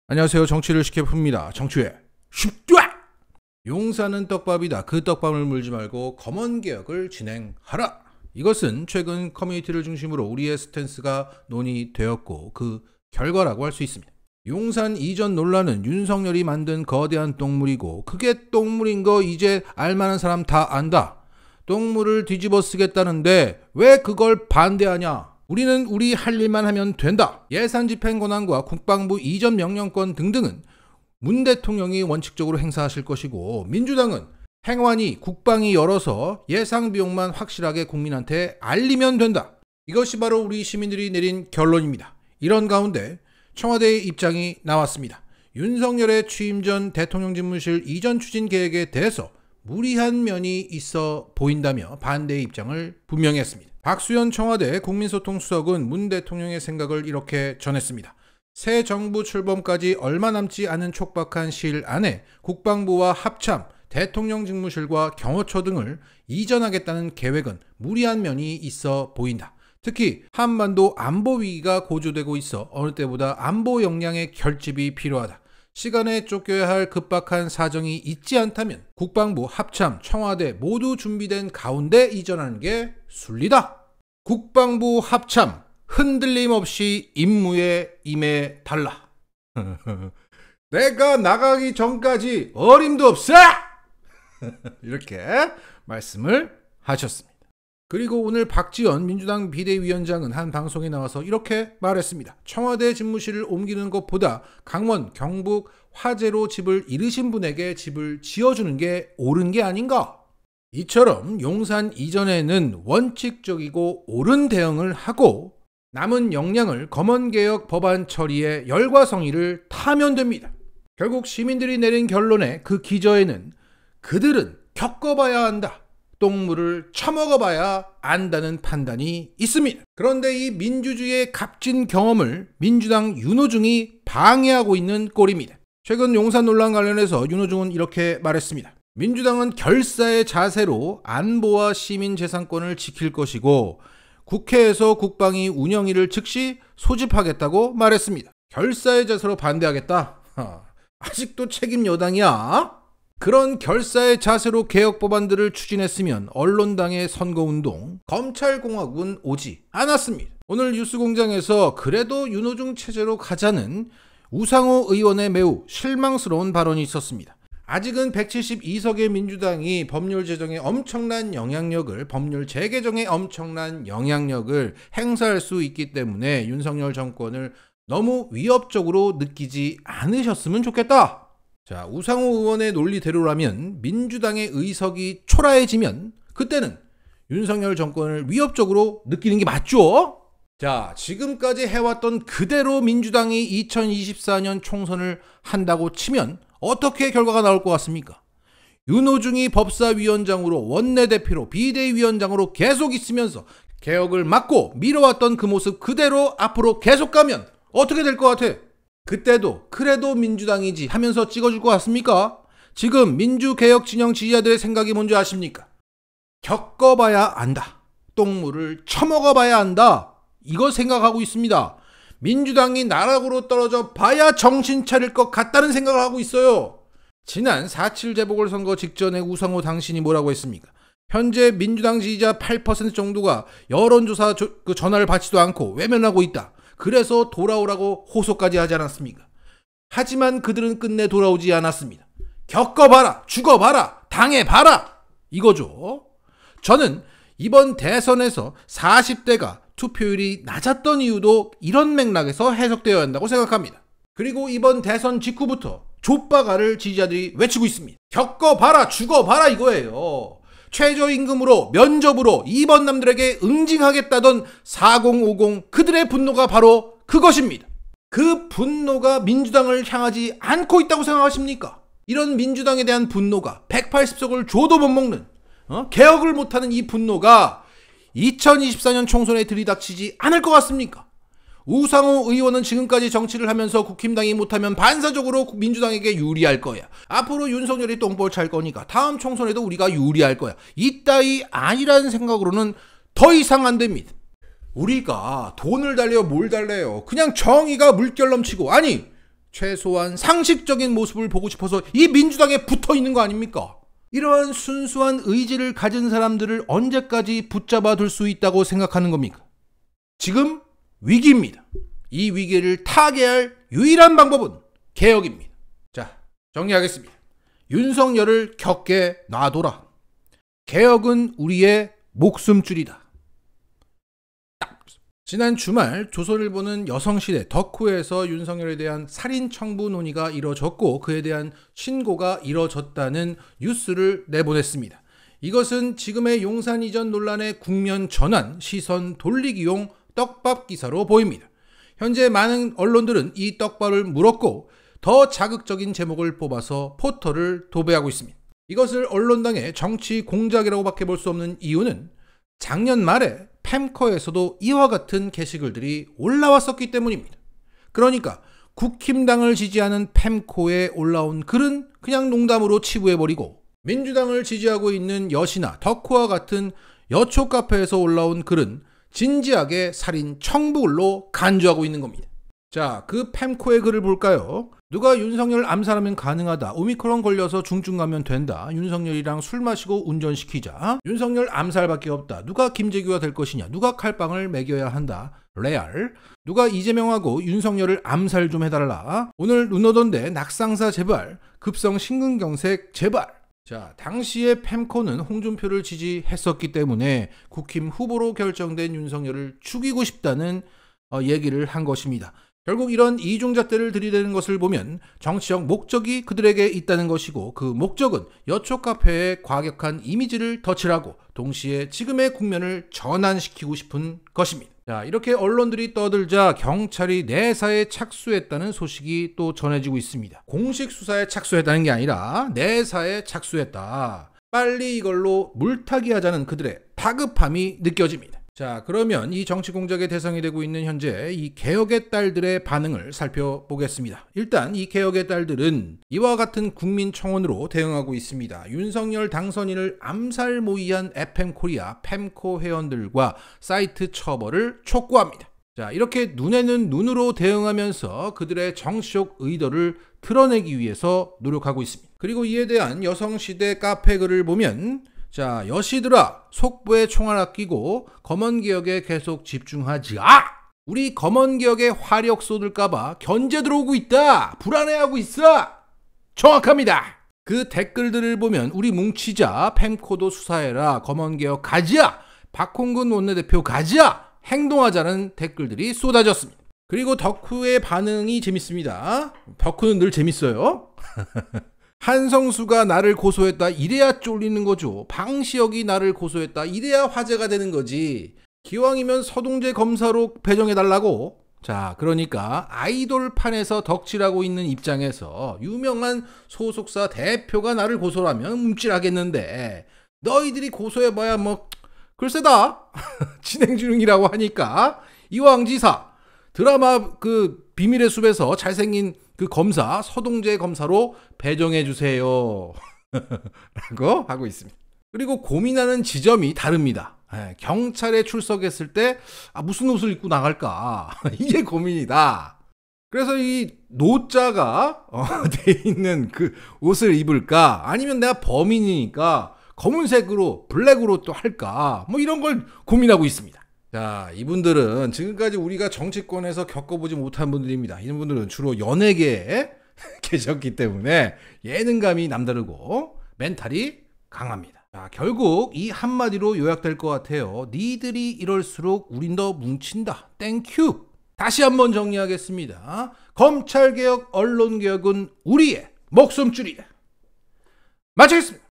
안녕하세요. 정치를 쉽게 풉니다. 정치회 쉽다! 용사는 떡밥이다. 그 떡밥을 물지 말고 검언개혁을 진행하라. 이것은 최근 커뮤니티를 중심으로 우리의 스탠스가 논의되었고 그 결과라고 할 수 있습니다. 용산 이전 논란은 윤석열이 만든 거대한 똥물이고 그게 똥물인 거 이제 알만한 사람 다 안다. 똥물을 뒤집어 쓰겠다는데 왜 그걸 반대하냐. 우리는 우리 할 일만 하면 된다. 예산 집행 권한과 국방부 이전 명령권 등등은 문 대통령이 원칙적으로 행사하실 것이고 민주당은 행안위, 국방이 열어서 예상 비용만 확실하게 국민한테 알리면 된다. 이것이 바로 우리 시민들이 내린 결론입니다. 이런 가운데 청와대의 입장이 나왔습니다. 윤석열의 취임 전 대통령 집무실 이전 추진 계획에 대해서 무리한 면이 있어 보인다며 반대의 입장을 분명히 했습니다. 박수현 청와대 국민소통수석은 문 대통령의 생각을 이렇게 전했습니다. 새 정부 출범까지 얼마 남지 않은 촉박한 시일 안에 국방부와 합참, 대통령 직무실과 경호처 등을 이전하겠다는 계획은 무리한 면이 있어 보인다. 특히 한반도 안보 위기가 고조되고 있어 어느 때보다 안보 역량의 결집이 필요하다. 시간에 쫓겨야 할 급박한 사정이 있지 않다면 국방부, 합참, 청와대 모두 준비된 가운데 이전하는 게 순리다. 국방부, 합참 흔들림 없이 임무에 임해달라. 내가 나가기 전까지 어림도 없어! 이렇게 말씀을 하셨습니다. 그리고 오늘 박지원 민주당 비대위원장은 한 방송에 나와서 이렇게 말했습니다. 청와대 집무실을 옮기는 것보다 강원, 경북 화재로 집을 잃으신 분에게 집을 지어주는 게 옳은 게 아닌가? 이처럼 용산 이전에는 원칙적이고 옳은 대응을 하고 남은 역량을 검언개혁 법안 처리에 열과 성의를 타면 됩니다. 결국 시민들이 내린 결론의 그 기저에는 그들은 겪어봐야 한다. 똥물을 처먹어봐야 안다는 판단이 있습니다. 그런데 이 민주주의의 값진 경험을 민주당 윤호중이 방해하고 있는 꼴입니다. 최근 용산 논란 관련해서 윤호중은 이렇게 말했습니다. 민주당은 결사의 자세로 안보와 시민 재산권을 지킬 것이고 국회에서 국방위 운영위를 즉시 소집하겠다고 말했습니다. 결사의 자세로 반대하겠다? 아직도 책임 여당이야? 그런 결사의 자세로 개혁 법안들을 추진했으면 언론당의 선거운동, 검찰공화국은 오지 않았습니다. 오늘 뉴스공장에서 그래도 윤호중 체제로 가자는 우상호 의원의 매우 실망스러운 발언이 있었습니다. 아직은 172석의 민주당이 법률 재정에 엄청난 영향력을, 법률 재개정에 엄청난 영향력을 행사할 수 있기 때문에 윤석열 정권을 너무 위협적으로 느끼지 않으셨으면 좋겠다. 자, 우상호 의원의 논리대로라면 민주당의 의석이 초라해지면 그때는 윤석열 정권을 위협적으로 느끼는 게 맞죠? 자, 지금까지 해왔던 그대로 민주당이 2024년 총선을 한다고 치면 어떻게 결과가 나올 것 같습니까? 윤호중이 법사위원장으로 원내대표로 비대위원장으로 계속 있으면서 개혁을 막고 밀어왔던 그 모습 그대로 앞으로 계속 가면 어떻게 될 것 같아? 그때도 그래도 민주당이지 하면서 찍어줄 것 같습니까? 지금 민주개혁 진영 지지자들의 생각이 뭔지 아십니까? 겪어봐야 안다. 똥물을 처먹어봐야 한다. 이거 생각하고 있습니다. 민주당이 나락으로 떨어져 봐야 정신 차릴 것 같다는 생각을 하고 있어요. 지난 4.7 재보궐선거 직전에 우상호 당신이 뭐라고 했습니까? 현재 민주당 지지자 8% 정도가 여론조사 전화를 받지도 않고 외면하고 있다. 그래서 돌아오라고 호소까지 하지 않았습니까? 하지만 그들은 끝내 돌아오지 않았습니다. 겪어봐라, 죽어봐라, 당해봐라, 이거죠. 저는 이번 대선에서 40대가 투표율이 낮았던 이유도 이런 맥락에서 해석되어야 한다고 생각합니다. 그리고 이번 대선 직후부터 족바가를 지지자들이 외치고 있습니다. 겪어봐라, 죽어봐라 이거예요. 최저임금으로, 면접으로 2번 남들에게 응징하겠다던 4050 그들의 분노가 바로 그것입니다. 그 분노가 민주당을 향하지 않고 있다고 생각하십니까? 이런 민주당에 대한 분노가 180석을 줘도 못 먹는 개혁을 못하는 이 분노가 2024년 총선에 들이닥치지 않을 것 같습니까? 우상호 의원은 지금까지 정치를 하면서 국힘당이 못하면 반사적으로 민주당에게 유리할 거야. 앞으로 윤석열이 똥볼 찰 거니까 다음 총선에도 우리가 유리할 거야. 이따위 아니라는 생각으로는 더 이상 안 됩니다. 우리가 돈을 달래요, 뭘 달래요? 그냥 정의가 물결 넘치고, 아니 최소한 상식적인 모습을 보고 싶어서 이 민주당에 붙어 있는 거 아닙니까? 이러한 순수한 의지를 가진 사람들을 언제까지 붙잡아 둘 수 있다고 생각하는 겁니까? 지금 위기입니다. 이 위기를 타개할 유일한 방법은 개혁입니다. 자, 정리하겠습니다. 윤석열을 격게 놔둬라. 개혁은 우리의 목숨줄이다. 지난 주말 조선일보는 여성시대 덕후에서 윤석열에 대한 살인 청부 논의가 이뤄졌고 그에 대한 신고가 이뤄졌다는 뉴스를 내보냈습니다. 이것은 지금의 용산 이전 논란의 국면 전환, 시선 돌리기용 떡밥 기사로 보입니다. 현재 많은 언론들은 이 떡밥을 물었고 더 자극적인 제목을 뽑아서 포털을 도배하고 있습니다. 이것을 언론당의 정치 공작이라고 밖에 볼 수 없는 이유는 작년 말에 팸커에서도 이와 같은 게시글들이 올라왔었기 때문입니다. 그러니까 국힘당을 지지하는 팸코에 올라온 글은 그냥 농담으로 치부해버리고 민주당을 지지하고 있는 여시나 덕후와 같은 여초 카페에서 올라온 글은 진지하게 살인 청부글로 간주하고 있는 겁니다. 자, 그 팸코의 글을 볼까요? 누가 윤석열 암살하면 가능하다. 오미크론 걸려서 중증 가면 된다. 윤석열이랑 술 마시고 운전시키자. 윤석열 암살밖에 없다. 누가 김재규가 될 것이냐. 누가 칼빵을 매겨야 한다. 레알. 누가 이재명하고 윤석열을 암살 좀 해달라. 오늘 눈 오던데 낙상사 제발. 급성 심근경색 제발. 자, 당시에 팸코는 홍준표를 지지했었기 때문에 국힘 후보로 결정된 윤석열을 죽이고 싶다는 얘기를 한 것입니다. 결국 이런 이중잣대를 들이대는 것을 보면 정치적 목적이 그들에게 있다는 것이고 그 목적은 여초 카페의 과격한 이미지를 덧칠하고 동시에 지금의 국면을 전환시키고 싶은 것입니다. 자, 이렇게 언론들이 떠들자 경찰이 내사에 착수했다는 소식이 또 전해지고 있습니다. 공식 수사에 착수했다는 게 아니라 내사에 착수했다. 빨리 이걸로 물타기 하자는 그들의 다급함이 느껴집니다. 자, 그러면 이 정치 공작의 대상이 되고 있는 현재 이 개혁의 딸들의 반응을 살펴보겠습니다. 일단 이 개혁의 딸들은 이와 같은 국민청원으로 대응하고 있습니다. 윤석열 당선인을 암살 모의한 FM코리아 팸코 회원들과 사이트 처벌을 촉구합니다. 자, 이렇게 눈에는 눈으로 대응하면서 그들의 정치적 의도를 드러내기 위해서 노력하고 있습니다. 그리고 이에 대한 여성시대 카페 글을 보면 자, 여시들아 속보에 총알 아끼고 검언개혁에 계속 집중하지. 우리 검언개혁에 화력 쏟을까봐 견제 들어오고 있다. 불안해하고 있어. 정확합니다. 그 댓글들을 보면 우리 뭉치자. 팸코도 수사해라. 검언개혁 가자. 박홍근 원내대표 가자. 행동하자는 댓글들이 쏟아졌습니다. 그리고 덕후의 반응이 재밌습니다. 덕후는 늘 재밌어요. 한성수가 나를 고소했다. 이래야 쫄리는 거죠. 방시혁이 나를 고소했다. 이래야 화제가 되는 거지. 기왕이면 서동재 검사로 배정해달라고. 자, 그러니까 아이돌판에서 덕질하고 있는 입장에서 유명한 소속사 대표가 나를 고소하면 뭉찔하겠는데 너희들이 고소해봐야 뭐 글쎄다. 진행 중이라고 하니까 이왕지사 드라마 그 비밀의 숲에서 잘생긴 그 검사 서동재 검사로 배정해 주세요. 라고 하고 있습니다. 그리고 고민하는 지점이 다릅니다. 경찰에 출석했을 때 무슨 옷을 입고 나갈까? 이게 고민이다. 그래서 이 노자가 돼 있는 그 옷을 입을까? 아니면 내가 범인이니까 검은색으로 블랙으로 또 할까? 뭐 이런 걸 고민하고 있습니다. 자, 이분들은 지금까지 우리가 정치권에서 겪어보지 못한 분들입니다. 이런 분들은 주로 연예계에 계셨기 때문에 예능감이 남다르고 멘탈이 강합니다. 자, 결국 이 한마디로 요약될 것 같아요. 니들이 이럴수록 우린 더 뭉친다. 땡큐. 다시 한번 정리하겠습니다. 검찰개혁, 언론개혁은 우리의 목숨줄이다. 마치겠습니다.